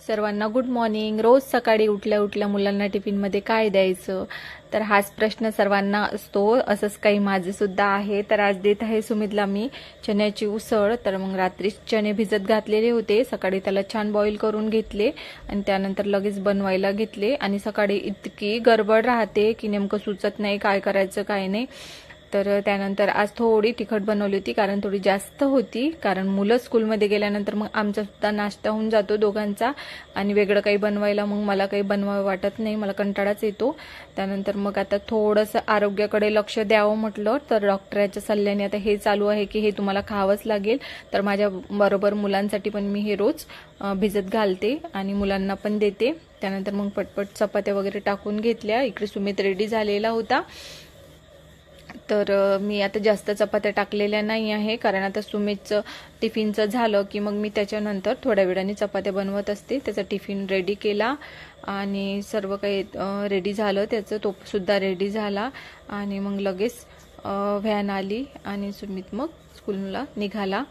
सर्वांना good morning. रोज सकाळी उठल्या उठल्या मुलांना टिफिनमध्ये काय द्यायचं, तर हाच प्रश्न सर्वांना असतो। असंच काही माझे सुद्धा आहे। तर आज देत आहे सुमितला मी चण्याची उसळ। तर मग रात्री चणे भिजत घातलेले होते, सकाळी त्याला छान बॉईल करून घेतले आणि त्यानंतर लगेच बनवायला घेतले। आणि सकाळी इतकी गडबड राहते की नेमकं सुचत नाही काय करायचं काय नाही। तर त्यानंतर आज थोडी तिखट बनवली होती, कारण थोडी जास्त होती, कारण मुलं स्कूलमध्ये गेल्यानंतर मग आमचा सुद्धा नाश्ता होऊन जातो दोघांचा, आणि वेगळं काही बनवायला मग मला काही बनवावं वाटत नाही, मला कंटाळाच येतो। त्यानंतर मग आता थोडंसं आरोग्याकडे लक्ष द्यावं म्हटलं, तर डॉक्टरांच्या सल्ल्याने आता हे चालू आहे की हे तुम्हाला खावंच लागेल। तर माझ्या बरोबर मुलांसाठी पण मी हे रोज भिजत घालते आणि मुलांना पण देते। त्यानंतर मग पटपट चपात्या वगैरे टाकून घेतल्या। इकडे सुमित रेडी झालेला होता, तर मी आता जास्त चपात्या टाकलेल्या नाही आहे, कारण आता सुमितचं टिफिनचं झालं की मग मी त्याच्यानंतर थोड्या वेळाने चपात्या बनवत असते। त्याचा टिफिन रेडी केला आणि सर्व काही रेडी झालं त्याचं, तो सुद्धा रेडी झाला आणि मग लगेच व्हॅन आली आणि सुमित मग स्कूलला निघाला।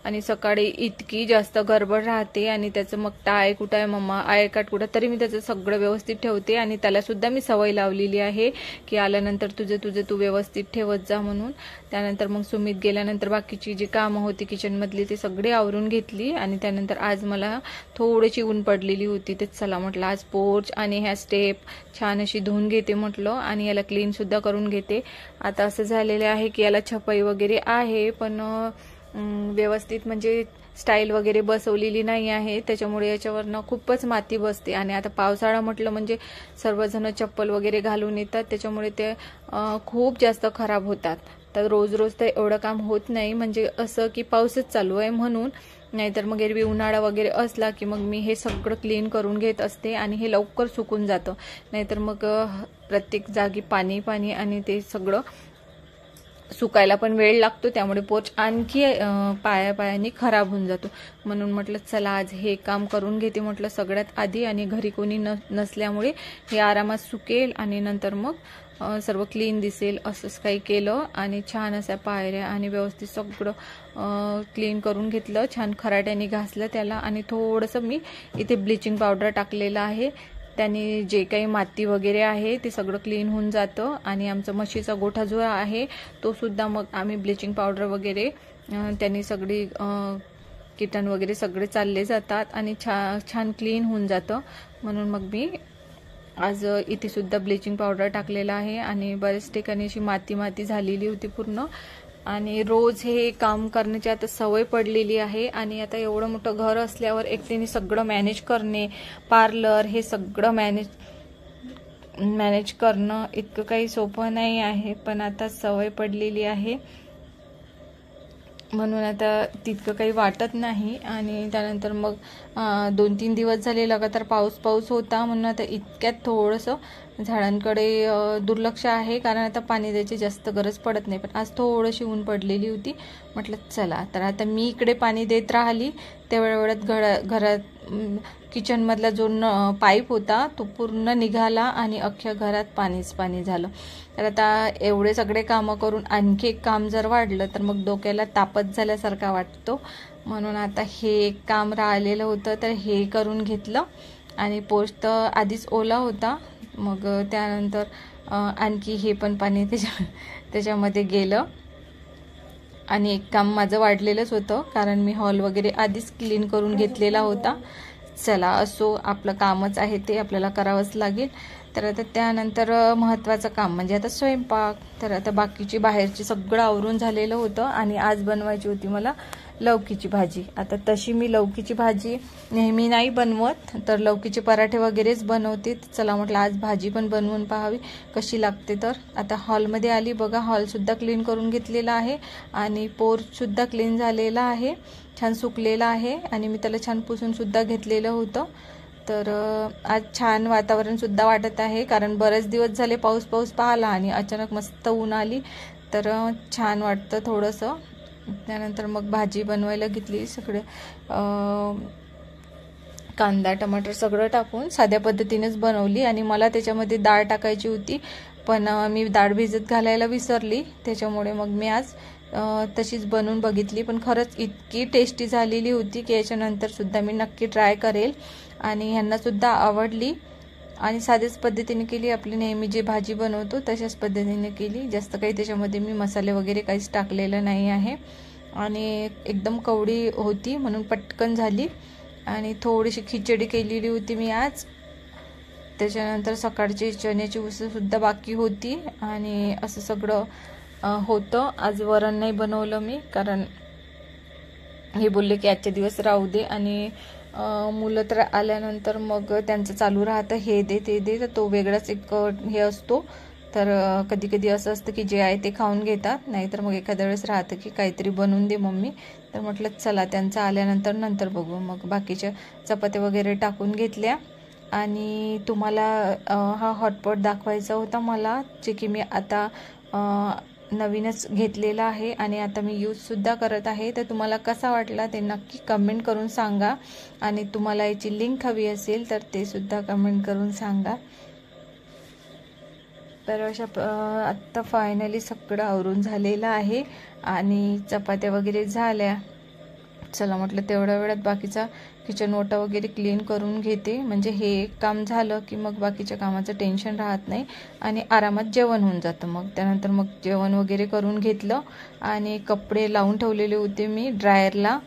आणि सकाळी इतकी जास्त गडबड राहते आणि त्याचं मग टाय कुठं आहे मम्मा, आय कार्ड कुठं, तरी मी त्याचं सगळं व्यवस्थित ठेवते। आणि त्याला सुद्धा मी सवय लावलेली आहे की आल्यानंतर तुझे तू व्यवस्थित ठेवत जा म्हणून। त्यानंतर मग सुमित गेल्यानंतर बाकीची जी कामं होती किचनमधली ती सगळी आवरून घेतली। आणि त्यानंतर आज मला थोडीशी ऊन पडलेली होती, ते चला म्हटलं आज पोर्च आणि ह्या स्टेप छान अशी धुवून घेते म्हटलं, आणि याला क्लीन सुद्धा करून घेते। आता असं झालेलं आहे की याला छपाई वगैरे आहे, पण व्यवस्थित म्हणजे स्टाईल वगैरे बसवलेली नाही आहे, त्याच्यामुळे याच्यावरनं खूपच माती बसते। आणि आता पावसाळा म्हटलं म्हणजे सर्वजण चप्पल वगैरे घालून येतात, त्याच्यामुळे ते खूप जास्त खराब होतात। तर रोज रोज तर एवढं काम होत नाही, म्हणजे असं की पाऊसच चालू आहे म्हणून, नाहीतर मग एरवी उन्हाळा वगैरे असला की मग मी हे सगळं क्लीन करून घेत असते आणि हे लवकर सुकून जातं। नाहीतर मग प्रत्येक जागी पाणी पाणी आणि ते सगळं सुकायला पण वेळ लागतो, त्यामुळे पोर्च आणखी पायापायाने खराब होऊन जातो। म्हणून म्हटलं चला आज हे काम करून घेते म्हटलं सगळ्यात आधी, आणि घरी कोणी नसल्यामुळे हे आरामात सुकेल आणि नंतर मग सर्व क्लीन दिसेल। असंच काही केलं आणि छान अशा पायऱ्या आणि व्यवस्थित सगळं क्लीन करून घेतलं, छान खराट्याने घासलं त्याला। आणि थोडंसं मी इथे ब्लिचिंग पावडर टाकलेलं आहे, त्याने जे काही माती वगैरे आहे ते सगळं क्लीन होऊन जातं। आणि आमचा म्हशीचा गोठा जो आहे तो सुद्धा मग आम्ही ब्लिचिंग पावडर वगैरे त्यांनी सगळी कीटन वगैरे सगळे चालले जातात आणि छान क्लीन होऊन जातं। म्हणून मग मी आज इथे सुद्धा ब्लिचिंग पावडर टाकलेला आहे। आणि बऱ्याच ठिकाणी अशी माती झालेली होती पूर्ण, आणि रोज हे काम करण्याची आता सवय पडलेली आहे। आणि आता एवढं मोठं घर असल्यावर एकटीने सगळं मॅनेज करणे, पार्लर हे सगळं मॅनेज करणं इतकं काही सोपं नाही आहे, पण आता सवय पडलेली आहे म्हणून आता तितकं काही वाटत नाही। आणि त्यानंतर मग 2-3 दिवस झाले लगातार पाऊस होता, म्हणून आता इतक्यात थोडंसं झाडांकडे दुर्लक्ष आहे, कारण आता पाणी द्यायची जास्त गरज पडत नाही। पण आज थोडीशी ऊन पडलेली होती, म्हटलं चला तर आता मी इकडे पाणी देत राहिली, तेवढ्या वेळात घरात किचनमधला जो पाईप होता तो पूर्ण निघाला आणि अख्ख्या घरात पाणी झालं। तर आता एवढे सगळे कामं करून आणखी एक काम जर वाढलं तर मग डोक्याला तापच झाल्यासारखा वाटतो। म्हणून आता हे एक काम राहिलेलं होतं तर हे करून घेतलं, आणि पोर्च तर आधीच ओला होता, मग त्यानंतर आणखी हे पण पाणी त्याच्यामध्ये गेलं। आणि एक काम माझं वाढलेलंच होतं, कारण मी हॉल वगैरे आधीच क्लीन करून घेतलेला होता। चला असो, आपलं कामच आहे ते आपल्याला करावंच लागेल। तर आता त्यानंतर महत्त्वाचं काम म्हणजे आता स्वयंपाक। तर आता बाकीची बाहेरची सगळं आवरून झालेलं होतं, आणि आज बनवायची होती मला लौकीची भाजी। आता तशी मी लौकीची भाजी नेहमी नाही बनवत, तर लौकीचे पराठे वगैरेच बनवते। चला म्हटलं आज भाजी पण बनवून पाहावी कशी लागते। तर आता हॉलमध्ये आली, बघा हॉलसुद्धा क्लीन करून घेतलेला आहे आणि पोर्चसुद्धा क्लीन झालेला आहे, छान सुकलेला आहे, आणि मी त्याला छान पुसून सुद्धा घेतलेलं होतं। तर आज छान वातावरण सुद्धा वाटत आहे, कारण बरेच दिवस झाले पाऊस पाहिला आणि अचानक मस्त ऊन आली, तर छान वाटतं थोडंसं। त्यानंतर मग भाजी बनवायला घेतली, सगळे कांदा टमाटर सगळं टाकून साध्या पद्धतीनेच बनवली। आणि मला त्याच्यामध्ये डाळ टाकायची होती, पण मी डाळ भिजत घालायला विसरली, त्याच्यामुळे मग मी आज तशीच बनवून बघितली, पण खरंच इतकी टेस्टी झालेली होती की याच्यानंतर सुद्धा मी नक्की ट्राय करेल। आणि ह्यांनासुद्धा आवडली आणि साध्याच पद्धतीने केली, आपली नेहमी जी भाजी बनवतो तशाच पद्धतीने केली. जास्त काही त्याच्यामध्ये मी मसाले वगैरे काहीच टाकलेलं नाही आहे आणि एकदम कवडी होती म्हणून पटकन झाली. आणि थोडीशी खिचडी केलेली होती मी आज. त्याच्यानंतर सकाळची चण्याची उसळसुद्धा बाकी होती आणि असं सगळं होतं. आज वरण नाही बनवलं मी, कारण हे बोलले की आजचे दिवस राहू दे आणि मुलं तर आल्यानंतर मग त्यांचं चालू राहतं हे दे ते दे, तर तो वेगळाच एक हे असतो. तर कधी कधी असं असतं की जे आहे ते खाऊन घेतात, नाहीतर मग एखाद्या वेळेस राहतं की काहीतरी बनवून दे मम्मी. तर म्हटलं चला त्यांचं आल्यानंतर नंतर बघू. मग बाकीच्या चपात्या वगैरे टाकून घेतल्या आणि तुम्हाला हा हॉटपॉट दाखवायचा होता मला, जे की मी आता नवीनच घेतलेला आहे आणि आता मी यूजसुद्धा करत आहे. तर तुम्हाला कसा वाटला ते नक्की कमेंट करून सांगा आणि तुम्हाला याची लिंक हवी असेल तर ते सुद्धा कमेंट करून सांगा. तर अशा आत्ता फायनली सगळं आवरून झालेलं आहे आणि चपात्या वगैरे झाल्या. चला म्हटलं तेवढ्या वेळात बाकीचा किचन ओटा वगैरे क्लीन करून घेते, म्हणजे हे एक काम झालं की मग बाकीच्या कामाचं टेन्शन राहत नाही आणि आरामात जेवण होऊन जातं. मग त्यानंतर मग जेवण वगैरे करून घेतलं आणि कपडे लावून ठेवलेले होते मी ड्रायरला.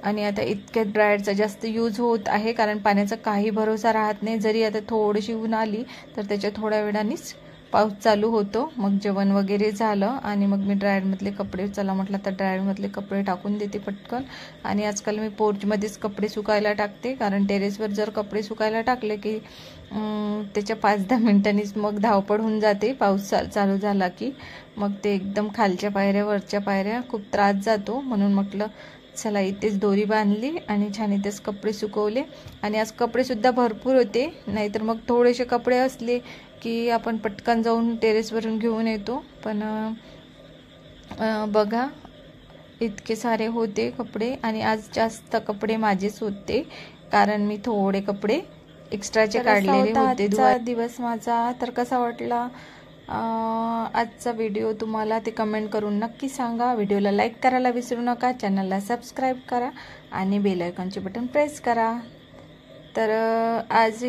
आणि आता इतक्यात ड्रायरचा जास्त यूज होत आहे, कारण पाण्याचा काही भरोसा राहत नाही. जरी आता थोडीशी ऊन आली तर त्याच्या थोड्या वेळानेच पाऊस चालू होतो. मग जेवण वगैरे झालं आणि मग मी ड्रायरमधले कपडे, चला म्हटलं तर ड्रायरमधले कपडे टाकून देते पटकन. आणि आजकाल मी पोर्चमध्येच कपडे सुकायला टाकते, कारण टेरेसवर जर कपडे सुकायला टाकले की त्याच्या 5-10 मिनिटांनीच मग धावपळ होऊन जाते. पाऊस चालू झाला की मग ते एकदम खालच्या पायऱ्या वरच्या पायऱ्या खूप त्रास जातो. म्हणून म्हटलं चला इथेच दोरी बांधली आणि छान इथेच कपडे सुकवले. आणि आज कपडेसुद्धा भरपूर होते, नाहीतर मग थोडेसे कपडे असले की आपण पटकन जाऊन टेरेसवरून घेऊन येतो. पण बघा इतके सारे होते कपडे आणि आज जास्त कपडे माझेच होते, कारण मी थोडे कपडे एक्स्ट्राचे काढलेले होते. दिवस माझा तर कसा वाटला आजचा व्हिडिओ तुम्हाला ते कमेंट करून नक्की सांगा. व्हिडिओला लाईक करायला विसरू नका, चॅनलला सबस्क्राईब करा आणि बेल आयकॉनचे बटन प्रेस करा. तर आज